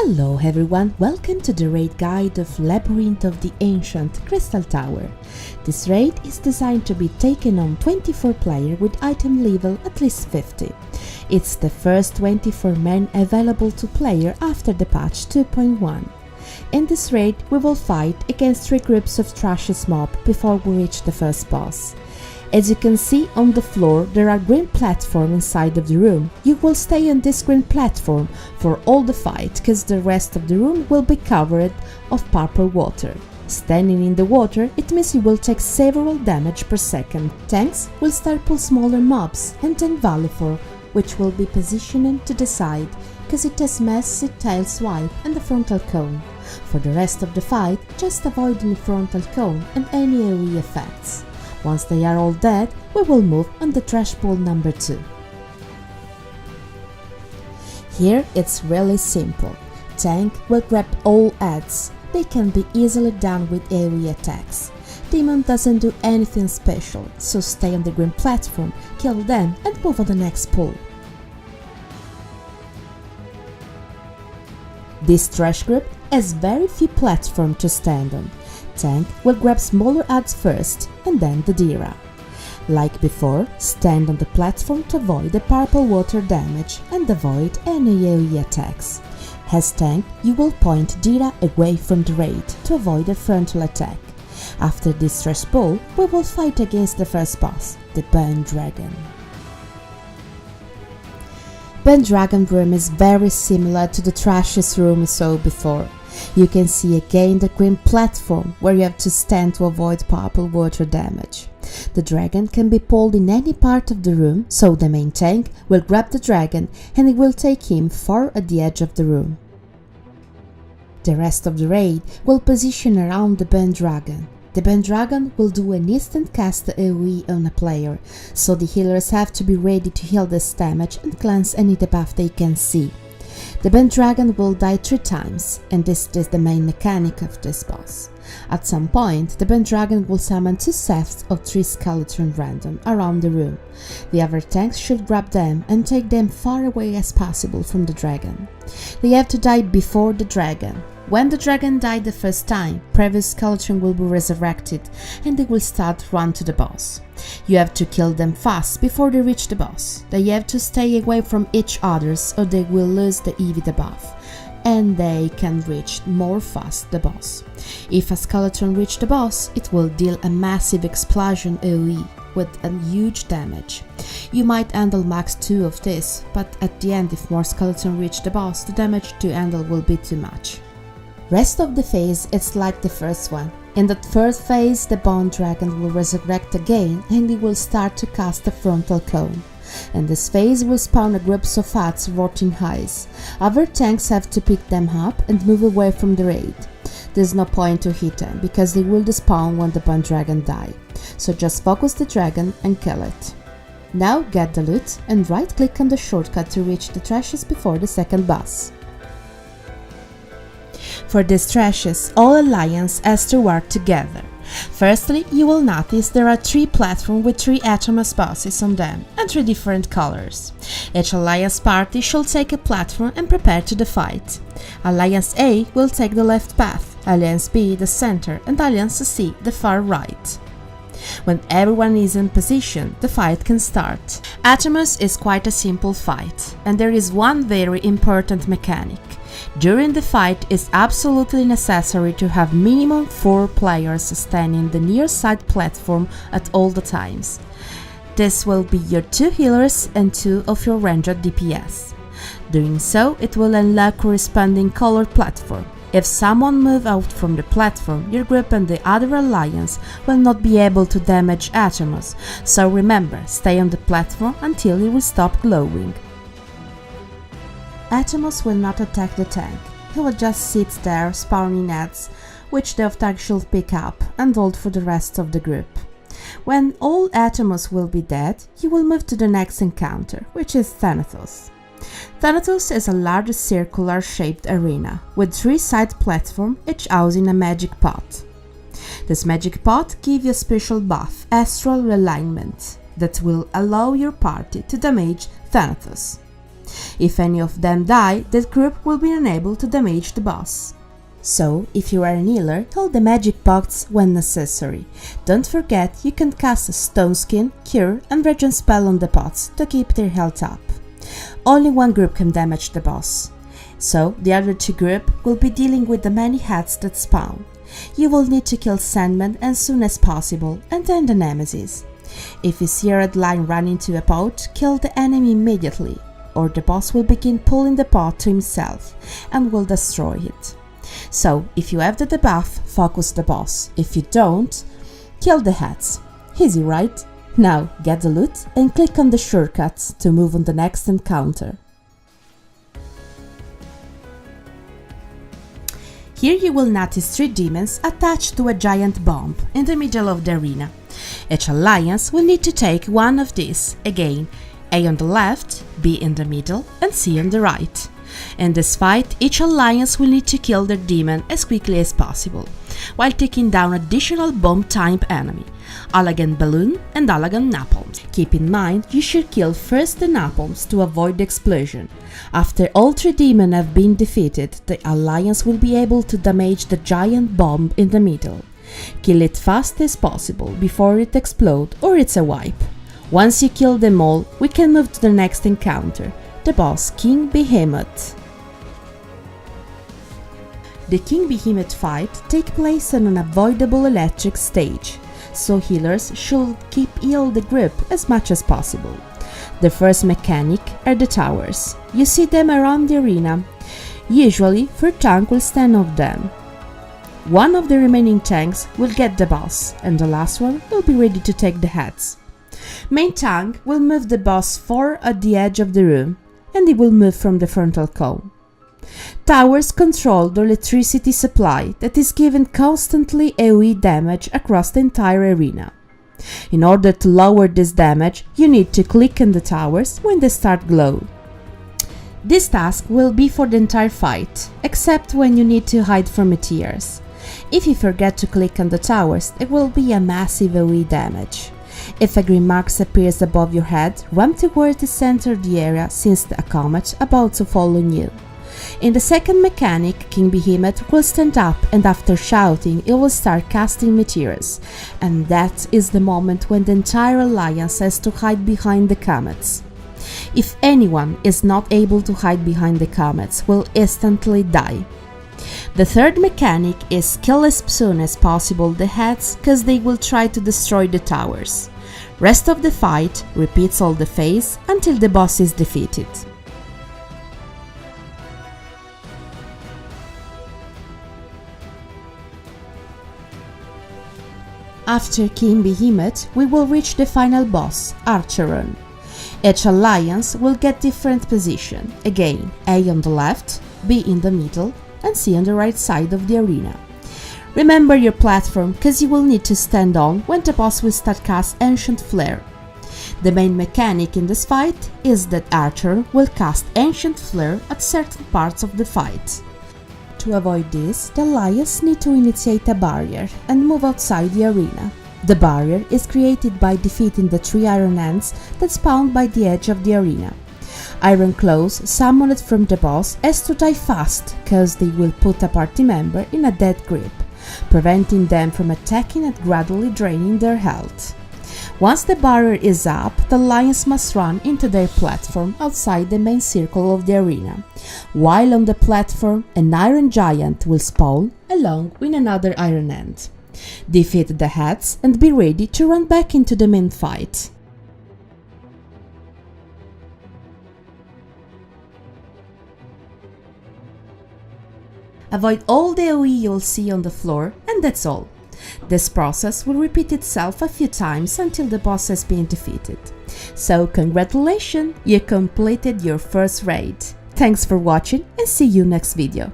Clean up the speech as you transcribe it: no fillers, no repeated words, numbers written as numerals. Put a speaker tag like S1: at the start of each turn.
S1: Hello everyone, welcome to the raid guide of Labyrinth of the Ancient Crystal Tower. This raid is designed to be taken on 24 players with item level at least 50. It's the first 24 men available to player after the patch 2.1. In this raid we will fight against 3 groups of trashiest mob before we reach the first boss. As you can see on the floor, there are green platforms inside of the room. You will stay on this green platform for all the fight, cause the rest of the room will be covered of purple water. Standing in the water, it means you will take several damage per second. Tanks will start pull smaller mobs, and then Valleyfall, which will be positioned to the side, cause it has massive tail swipe and the frontal cone. For the rest of the fight, just avoid any frontal cone and any AoE effects. Once they are all dead, we will move on the trash pool number 2. Here it's really simple. Tank will grab all adds. They can be easily done with AoE attacks. Demon doesn't do anything special, so stay on the green platform, kill them and move on the next pool. This trash group has very few platforms to stand on. Tank will grab smaller adds first, and then the Dira. Like before, stand on the platform to avoid the purple water damage and avoid any AoE attacks. As Tank, you will point Dira away from the raid to avoid a frontal attack. After this trash pool, we will fight against the first boss, the Burn Dragon. Burn Dragon room is very similar to the trashiest room we saw before. You can see again the green platform where you have to stand to avoid purple water damage. The dragon can be pulled in any part of the room, so the main tank will grab the dragon and it will take him far at the edge of the room. The rest of the raid will position around the Burn Dragon. The Burn Dragon will do an instant cast AoE on a player, so the healers have to be ready to heal this damage and cleanse any debuff they can see. The Burn Dragon will die 3 times, and this is the main mechanic of this boss. At some point, the Burn Dragon will summon 2 sets of 3 skeletons random around the room. The other tanks should grab them and take them far away as possible from the dragon. They have to die before the dragon. When the dragon died the first time, previous skeleton will be resurrected and they will start run to the boss. You have to kill them fast before they reach the boss. They have to stay away from each other or they will lose the EV debuff, and they can reach more fast the boss. If a skeleton reach the boss, it will deal a massive explosion AoE with a huge damage. You might handle max 2 of this, but at the end if more skeletons reach the boss, the damage to handle will be too much. Rest of the phase is like the first one. In that first phase, the Burn Dragon will resurrect again and he will start to cast the frontal cone. In this phase will spawn a group of adds rotting eyes. Other tanks have to pick them up and move away from the raid. There's no point to hit them because they will despawn when the Burn Dragon die. So just focus the dragon and kill it. Now get the loot and right click on the shortcut to reach the trashes before the second boss. For these trashes, all alliance has to work together. Firstly, you will notice there are 3 platforms with 3 atomous bosses on them and 3 different colors. Each alliance party should take a platform and prepare to the fight. Alliance A will take the left path, Alliance B the center and Alliance C the far right. When everyone is in position, the fight can start. Atomos is quite a simple fight, and there is one very important mechanic. During the fight, it's absolutely necessary to have minimum 4 players standing the near side platform at all the times. This will be your 2 healers and 2 of your ranged DPS. Doing so, it will unlock corresponding colored platform. If someone moves out from the platform, your group and the other alliance will not be able to damage Atomos, so remember, stay on the platform until it will stop glowing. Atomos will not attack the tank, he will just sit there spawning adds, which the tank should pick up and hold for the rest of the group. When all Atomos will be dead, you will move to the next encounter, which is Thanatos. Thanatos is a large circular shaped arena, with 3 side platforms, each housing a magic pot. This magic pot gives you a special buff, Astral Realignment, that will allow your party to damage Thanatos. If any of them die, that group will be unable to damage the boss. So, if you are an healer, hold the magic box when necessary. Don't forget you can cast a Stone Skin, Cure and Regen spell on the pots to keep their health up. Only one group can damage the boss, so the other two groups will be dealing with the many heads that spawn. You will need to kill Sandman as soon as possible and then the Nemesis. If you see a red line run into a pot, kill the enemy immediately, or the boss will begin pulling the pot to himself and will destroy it. So, if you have the debuff, focus the boss. If you don't, kill the heads. Easy, right? Now, get the loot and click on the shortcuts to move on the next encounter. Here you will notice 3 demons attached to a giant bomb in the middle of the arena. Each alliance will need to take one of these, again, A on the left, B in the middle and C on the right. In this fight, each alliance will need to kill their demon as quickly as possible, while taking down additional bomb-type enemy, Allagan Balloon and Allagan Napalms. Keep in mind you should kill first the Napalms to avoid the explosion. After all 3 demons have been defeated, the alliance will be able to damage the giant bomb in the middle. Kill it fast as possible before it explodes or it's a wipe. Once you kill them all, we can move to the next encounter, the boss King Behemoth. The King Behemoth fight takes place on an avoidable electric stage, so healers should keep heal the group as much as possible. The first mechanic are the towers. You see them around the arena. Usually, 4 tanks will stand on them. One of the remaining tanks will get the boss, and the last one will be ready to take the heads. Main tank will move the boss 4 at the edge of the room, and he will move from the frontal cone. Towers control the electricity supply that is given constantly AoE damage across the entire arena. In order to lower this damage, you need to click on the towers when they start glow. This task will be for the entire fight, except when you need to hide from meteors. If you forget to click on the towers, there will be a massive AoE damage. If a green mark appears above your head, run towards the center of the area since a comet about to fall on you. In the second mechanic, King Behemoth will stand up and after shouting, he will start casting meteors, and that is the moment when the entire alliance has to hide behind the comets. If anyone is not able to hide behind the comets, will instantly die. The third mechanic is kill as soon as possible the heads, cause they will try to destroy the towers. Rest of the fight repeats all the phase until the boss is defeated. After King Behemoth, we will reach the final boss, Archeron. Each alliance will get different position, again A on the left, B in the middle and C on the right side of the arena. Remember your platform, cause you will need to stand on when the boss will start cast Ancient Flare. The main mechanic in this fight is that Archer will cast Ancient Flare at certain parts of the fight. To avoid this, the alliance need to initiate a barrier and move outside the arena. The barrier is created by defeating the 3 Iron Hands that spawn by the edge of the arena. Iron Claws summoned from the boss has to die fast, cause they will put a party member in a dead grip, preventing them from attacking and gradually draining their health. Once the barrier is up, the alliance must run into their platform outside the main circle of the arena. While on the platform, an Iron Giant will spawn along with another Iron Hand. Defeat the heads and be ready to run back into the main fight. Avoid all the AoE you'll see on the floor, and that's all. This process will repeat itself a few times until the boss has been defeated. So congratulations, you completed your first raid. Thanks for watching and see you next video.